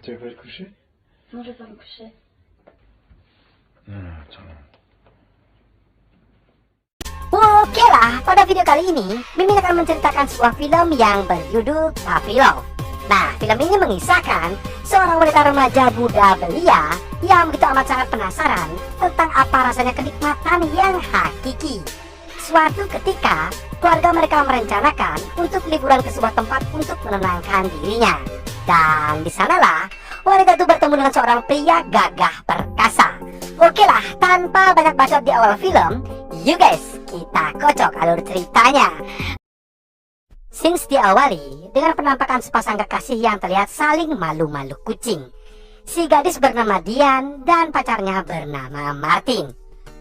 Tu veux pas te coucher? Non, je vais pas me coucher. Non, attends. Oke lah, pada video kali ini Mimin akan menceritakan sebuah film yang berjudul Puppy Love. Nah, film ini mengisahkan seorang wanita remaja Buddha belia yang begitu amat sangat penasaran tentang apa rasanya kenikmatan yang hakiki. Suatu ketika, keluarga mereka merencanakan untuk liburan ke sebuah tempat untuk menenangkan dirinya. Dan di sanalah wanita itu bertemu dengan seorang pria gagah perkasa. Oke lah, tanpa banyak bacot di awal film, yuk guys, kita kocok alur ceritanya. Scenes diawali dengan penampakan sepasang kekasih yang terlihat saling malu-malu kucing. Si gadis bernama Dian dan pacarnya bernama Martin.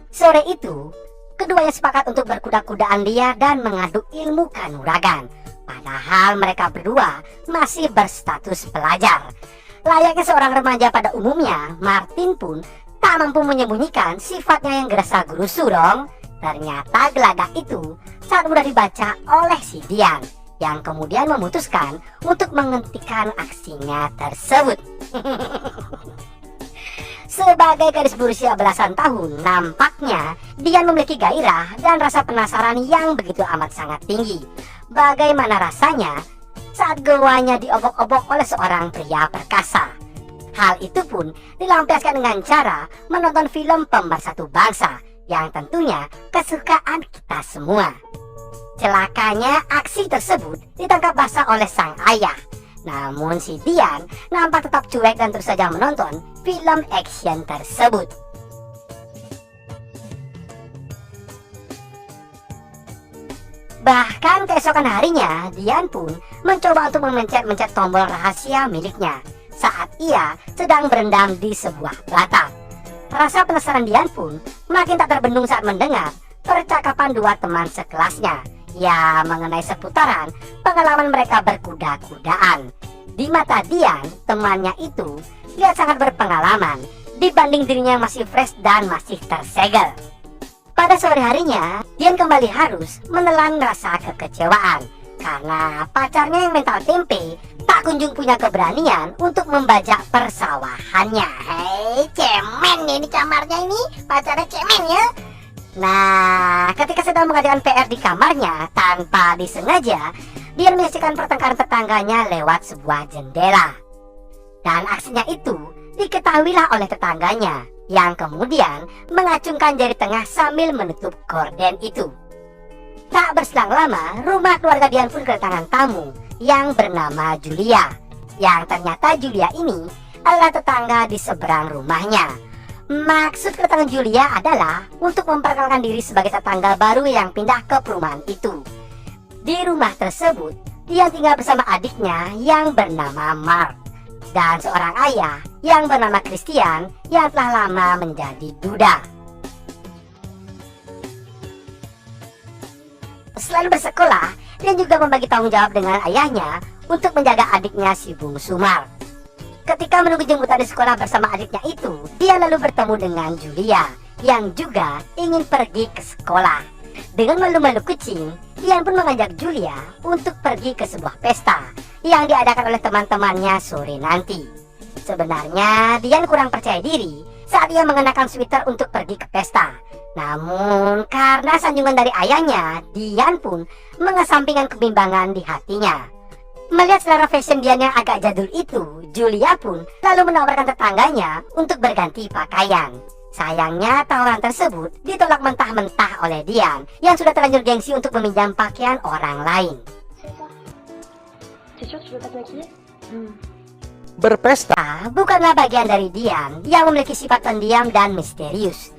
Sore itu, keduanya sepakat untuk berkuda-kudaan liar dan mengadu ilmu kanuragan. Padahal mereka berdua masih berstatus pelajar. Layaknya seorang remaja pada umumnya, Martin pun tak mampu menyembunyikan sifatnya yang gerasa gerusu dong. Ternyata gelagat itu sangat mudah dibaca oleh si Dian, yang kemudian memutuskan untuk menghentikan aksinya tersebut. Sebagai gadis berusia belasan tahun, nampaknya Dian memiliki gairah dan rasa penasaran yang begitu amat sangat tinggi. Bagaimana rasanya saat gawanya diobok-obok oleh seorang pria perkasa. Hal itu pun dilampiaskan dengan cara menonton film Pemersatu Bangsa, yang tentunya kesukaan kita semua. Celakanya aksi tersebut ditangkap basah oleh sang ayah. Namun si Dian nampak tetap cuek dan terus saja menonton film action tersebut. Bahkan keesokan harinya, Dian pun mencoba untuk memencet tombol rahasia miliknya saat ia sedang berendam di sebuah batang. Rasa penasaran Dian pun makin tak terbendung saat mendengar percakapan dua teman sekelasnya yang mengenai seputaran pengalaman mereka berkuda-kudaan. Di mata Dian, temannya itu dia sangat berpengalaman dibanding dirinya yang masih fresh dan masih tersegel. Pada sore harinya, Dian kembali harus menelan rasa kekecewaan karena pacarnya yang mental tempe tak kunjung punya keberanian untuk membajak persawahannya. Hei, cemen ini kamarnya ini, pacarnya cemen ya. Nah, ketika sedang mengerjakan PR di kamarnya, tanpa disengaja, Dian menyaksikan pertengkaran tetangganya lewat sebuah jendela. Dan aksinya itu diketahuilah oleh tetangganya, yang kemudian mengacungkan jari tengah sambil menutup gorden itu. Tak berselang lama, rumah keluarga Dian pun kedatangan tamu yang bernama Julia, yang ternyata Julia ini adalah tetangga di seberang rumahnya. Maksud kedatangan Julia adalah untuk memperkenalkan diri sebagai tetangga baru yang pindah ke perumahan itu. Di rumah tersebut, Dian tinggal bersama adiknya yang bernama Mark dan seorang ayah yang bernama Christian yang telah lama menjadi duda. Selain bersekolah, Dian juga membagi tanggung jawab dengan ayahnya untuk menjaga adiknya si bungsu Mark. Ketika menunggu jemputan di sekolah bersama adiknya itu, dia lalu bertemu dengan Julia yang juga ingin pergi ke sekolah. Dengan malu-malu kucing, Dian pun mengajak Julia untuk pergi ke sebuah pesta yang diadakan oleh teman-temannya sore nanti. Sebenarnya Dian kurang percaya diri saat ia mengenakan sweater untuk pergi ke pesta. Namun karena sanjungan dari ayahnya, Dian pun mengesampingkan kebimbangan di hatinya. Melihat selera fashion Dian yang agak jadul itu, Julia pun lalu menawarkan tetangganya untuk berganti pakaian. Sayangnya tawaran tersebut ditolak mentah-mentah oleh Dian yang sudah terlanjur gengsi untuk meminjam pakaian orang lain. Berpesta bukanlah bagian dari Dian yang memiliki sifat pendiam dan misterius.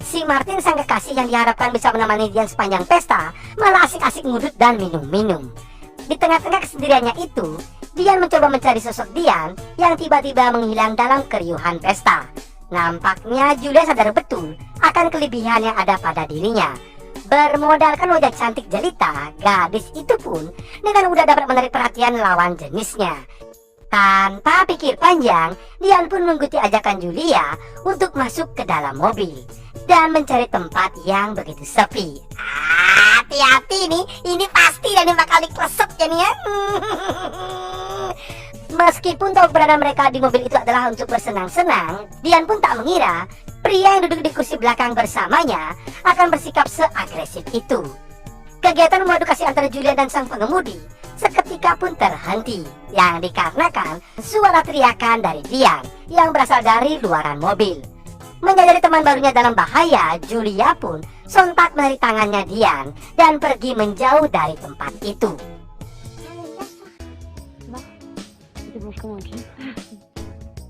Si Martin sang kekasih yang diharapkan bisa menemani Dian sepanjang pesta malah asik-asik ngudut dan minum-minum. Di tengah-tengah kesendiriannya itu, Dian mencoba mencari sosok Dian yang tiba-tiba menghilang dalam keriuhan pesta. Nampaknya Julia sadar betul akan kelebihan yang ada pada dirinya. Bermodalkan wajah cantik jelita, gadis itu pun dengan mudah dapat menarik perhatian lawan jenisnya. Tanpa pikir panjang, Dian pun mengikuti ajakan Julia untuk masuk ke dalam mobil dan mencari tempat yang begitu sepi. Hati-hati nih, ini pasti dan bakal diklesep ya nih ya. Meskipun tahu keberadaan mereka di mobil itu adalah untuk bersenang-senang, Dian pun tak mengira pria yang duduk di kursi belakang bersamanya akan bersikap seagresif itu. Kegiatan memadu kasih antara Julia dan sang pengemudi seketika pun terhenti, yang dikarenakan suara teriakan dari Dian yang berasal dari luaran mobil. Menyadari teman barunya dalam bahaya, Julia pun sontak menarik tangannya Dian dan pergi menjauh dari tempat itu.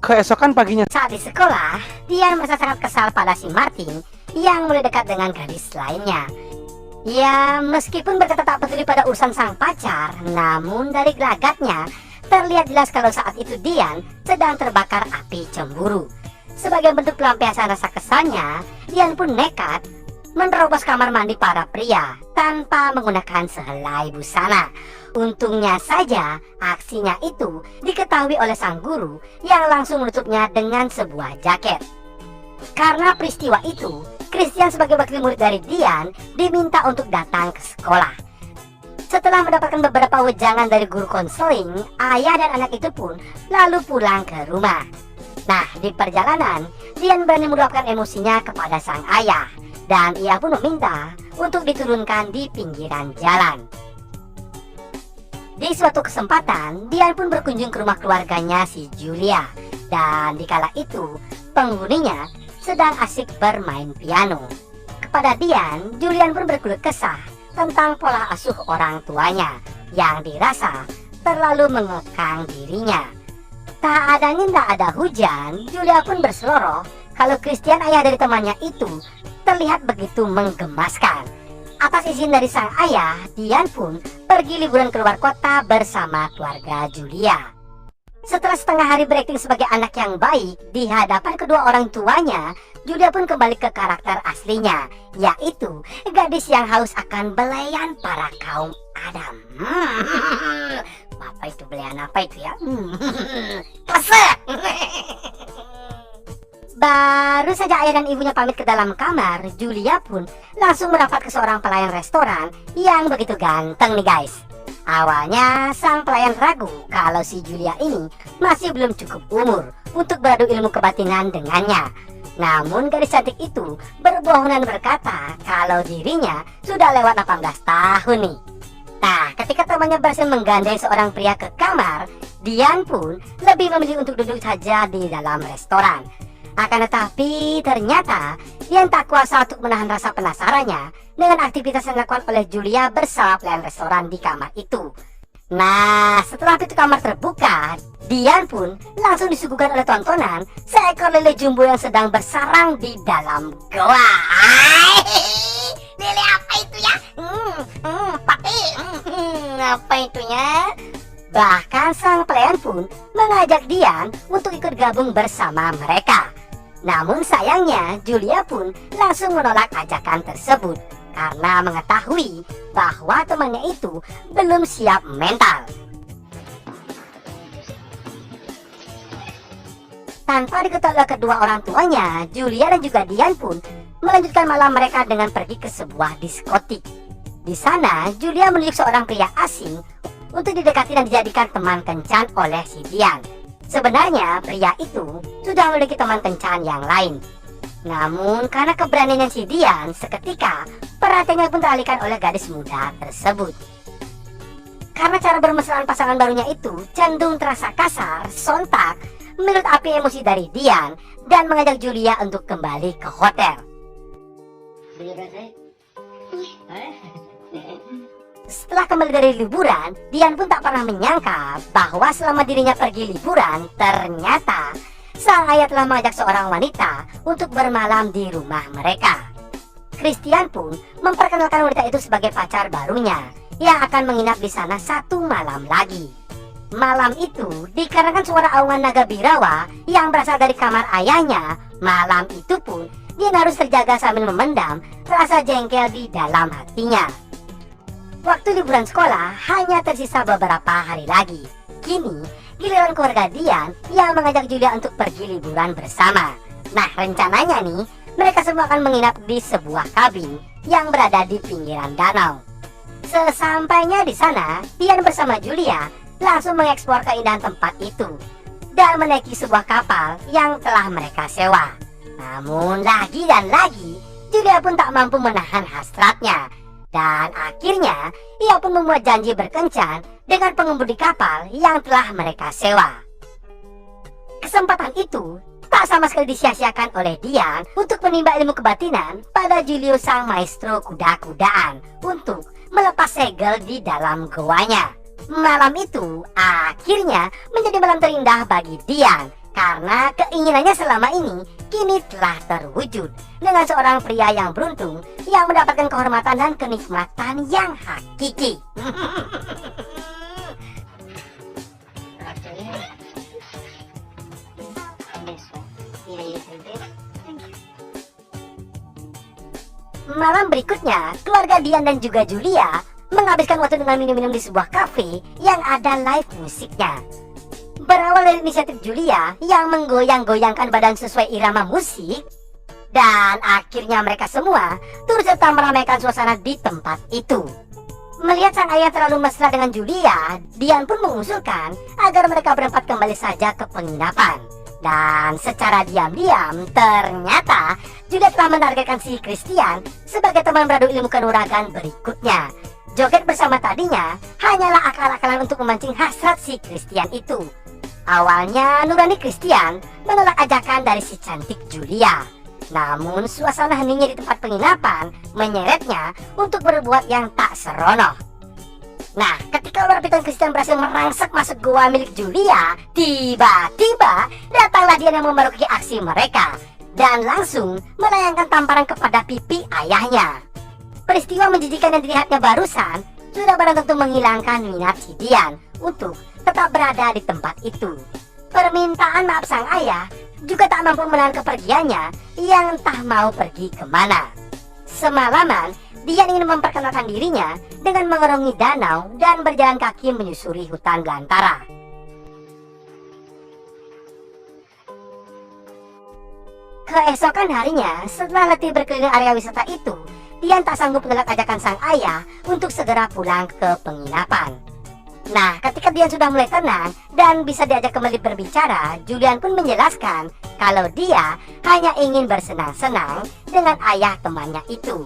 Keesokan paginya, Saat di sekolah, Dian merasa sangat kesal pada si Martin yang mulai dekat dengan gadis lainnya. Ya, meskipun berkata tak peduli pada urusan sang pacar, namun dari gelagatnya terlihat jelas kalau saat itu Dian sedang terbakar api cemburu. Sebagai bentuk pelampiasan rasa kesalnya, Dian pun nekat menerobos kamar mandi para pria tanpa menggunakan sehelai busana. Untungnya saja aksinya itu diketahui oleh sang guru yang langsung menutupnya dengan sebuah jaket. Karena peristiwa itu, Christian sebagai wakil murid dari Dian diminta untuk datang ke sekolah. Setelah mendapatkan beberapa wejangan dari guru konseling, ayah dan anak itu pun lalu pulang ke rumah. Nah, di perjalanan, Dian berani meluapkan emosinya kepada sang ayah, dan ia pun meminta untuk diturunkan di pinggiran jalan. Di suatu kesempatan, Dian pun berkunjung ke rumah keluarganya si Julia, dan dikala itu penghuninya sedang asik bermain piano. Kepada Dian, Julian pun berkeluh kesah tentang pola asuh orang tuanya yang dirasa terlalu mengekang dirinya. Tak ada angin tak ada hujan, Julia pun berseloroh kalau Christian, ayah dari temannya itu, terlihat begitu menggemaskan. Atas izin dari sang ayah, Dian pun pergi liburan keluar kota bersama keluarga Julia. Setelah setengah hari berakting sebagai anak yang baik di hadapan kedua orang tuanya, Julia pun kembali ke karakter aslinya, yaitu gadis yang haus akan belayan para kaum Adam. Apa itu belayan apa itu ya? Kesek. Baru saja ayah dan ibunya pamit ke dalam kamar, Julia pun langsung merapat ke seorang pelayan restoran yang begitu ganteng nih guys. Awalnya sang pelayan ragu kalau si Julia ini masih belum cukup umur untuk beradu ilmu kebatinan dengannya. Namun gadis cantik itu berbohongan berkata kalau dirinya sudah lewat 18 tahun nih. Nah, ketika temannya berhasil menggandeng seorang pria ke kamar, Dian pun lebih memilih untuk duduk saja di dalam restoran. Akan tetapi ternyata Dian tak kuasa untuk menahan rasa penasarannya dengan aktivitas yang dilakukan oleh Julia bersama pelayan restoran di kamar itu. Nah, setelah pintu kamar terbuka, Dian pun langsung disuguhkan oleh tontonan seekor lele jumbo yang sedang bersarang di dalam goa. Lele apa itu ya? Pakai. Apa itunya? Bahkan sang pelayan pun mengajak Dian untuk ikut gabung bersama mereka. Namun sayangnya Julia pun langsung menolak ajakan tersebut karena mengetahui bahwa temannya itu belum siap mental. Tanpa diketahui kedua orang tuanya, Julia dan juga Dian pun melanjutkan malam mereka dengan pergi ke sebuah diskotik. Di sana, Julia menunjuk seorang pria asing untuk didekati dan dijadikan teman kencan oleh si Dian. Sebenarnya pria itu sudah memiliki teman kencan yang lain. Namun karena keberanian si Dian, seketika perhatiannya pun teralihkan oleh gadis muda tersebut. Karena cara bermesraan pasangan barunya itu cenderung terasa kasar, sontak menurut api emosi dari Dian dan mengajak Julia untuk kembali ke hotel. Setelah kembali dari liburan, Dian pun tak pernah menyangka bahwa selama dirinya pergi liburan, ternyata sang ayah telah mengajak seorang wanita untuk bermalam di rumah mereka. Christian pun memperkenalkan wanita itu sebagai pacar barunya yang akan menginap di sana 1 malam lagi. Malam itu, dikarenakan suara aungan naga birawa yang berasal dari kamar ayahnya, malam itu pun Dian harus terjaga sambil memendam rasa jengkel di dalam hatinya. Waktu liburan sekolah hanya tersisa beberapa hari lagi. Kini, giliran keluarga Dian yang mengajak Julia untuk pergi liburan bersama. Nah, rencananya nih, mereka semua akan menginap di sebuah kabin yang berada di pinggiran danau. Sesampainya di sana, Dian bersama Julia langsung mengeksplor keindahan tempat itu dan menaiki sebuah kapal yang telah mereka sewa. Namun lagi dan lagi, Julia pun tak mampu menahan hasratnya. Dan akhirnya, ia pun membuat janji berkencan dengan pengemudi kapal yang telah mereka sewa. Kesempatan itu tak sama sekali disia-siakan oleh Dian untuk menimba ilmu kebatinan pada Julius sang maestro kuda-kudaan untuk melepas segel di dalam goanya. Malam itu akhirnya menjadi malam terindah bagi Dian karena keinginannya selama ini kini telah terwujud dengan seorang pria yang beruntung yang mendapatkan kehormatan dan kenikmatan yang hakiki. Malam berikutnya, keluarga Dian dan juga Julia menghabiskan waktu dengan minum-minum di sebuah kafe yang ada live musiknya. Berawal dari inisiatif Julia yang menggoyang-goyangkan badan sesuai irama musik, dan akhirnya mereka semua turut serta meramaikan suasana di tempat itu. Melihat sang ayah terlalu mesra dengan Julia, Dian pun mengusulkan agar mereka berempat kembali saja ke penginapan. Dan secara diam-diam ternyata Julia telah menargetkan si Christian sebagai teman beradu ilmu kanuragan berikutnya. Joget bersama tadinya hanyalah akal-akalan untuk memancing hasrat si Christian itu. Awalnya nurani Christian menolak ajakan dari si cantik Julia. Namun suasana heningnya di tempat penginapan menyeretnya untuk berbuat yang tak seronoh. Nah, ketika ular piton Christian berhasil merangsek masuk gua milik Julia, tiba-tiba datanglah dia yang memeruki aksi mereka dan langsung melayangkan tamparan kepada pipi ayahnya. Peristiwa menjijikan yang dilihatnya barusan sudah barang tentu menghilangkan minat si Dian untuk tetap berada di tempat itu. Permintaan maaf sang ayah juga tak mampu menahan kepergiannya yang entah mau pergi kemana. Semalaman, Dian ingin memperkenalkan dirinya dengan mengerungi danau dan berjalan kaki menyusuri hutan belantara. Keesokan harinya, setelah letih berkeliling area wisata itu, Dian tak sanggup menolak ajakan sang ayah untuk segera pulang ke penginapan. Nah, ketika Dian sudah mulai tenang dan bisa diajak kembali berbicara, Julian pun menjelaskan kalau dia hanya ingin bersenang-senang dengan ayah temannya itu.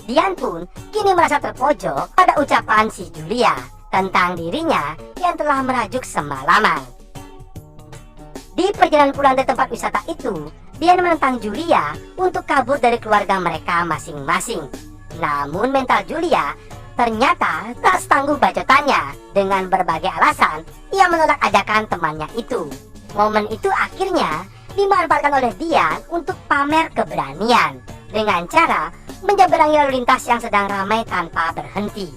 Dian pun kini merasa terpojok pada ucapan si Julia tentang dirinya yang telah merajuk semalaman. Di perjalanan pulang dari tempat wisata itu, Dian menentang Julia untuk kabur dari keluarga mereka masing-masing. Namun mental Julia ternyata tak setangguh bacotannya. Dengan berbagai alasan, ia menolak ajakan temannya itu. Momen itu akhirnya dimanfaatkan oleh Dian untuk pamer keberanian dengan cara menyeberangi lalu lintas yang sedang ramai tanpa berhenti.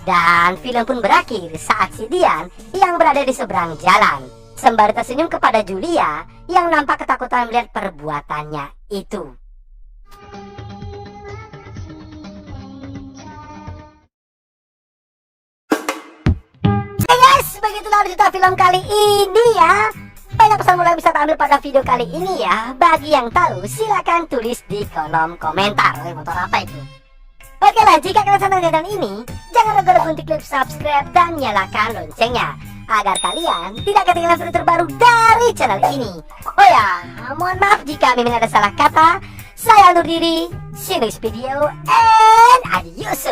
Dan film pun berakhir saat si Dian yang berada di seberang jalan sembari tersenyum kepada Julia yang nampak ketakutan melihat perbuatannya itu. Yes, begitulah cerita film kali ini ya. Banyak pesan mulai bisa ambil pada video kali ini ya. Bagi yang tahu silakan tulis di kolom komentar. Motor apa itu? Oke lah, jika kalian senang dengan ini, jangan ragu-ragu untuk klik subscribe dan nyalakan loncengnya agar kalian tidak ketinggalan video terbaru dari channel ini. Oh ya, mohon maaf jika mimin ada salah kata. Saya undur diri. See you next video and adios.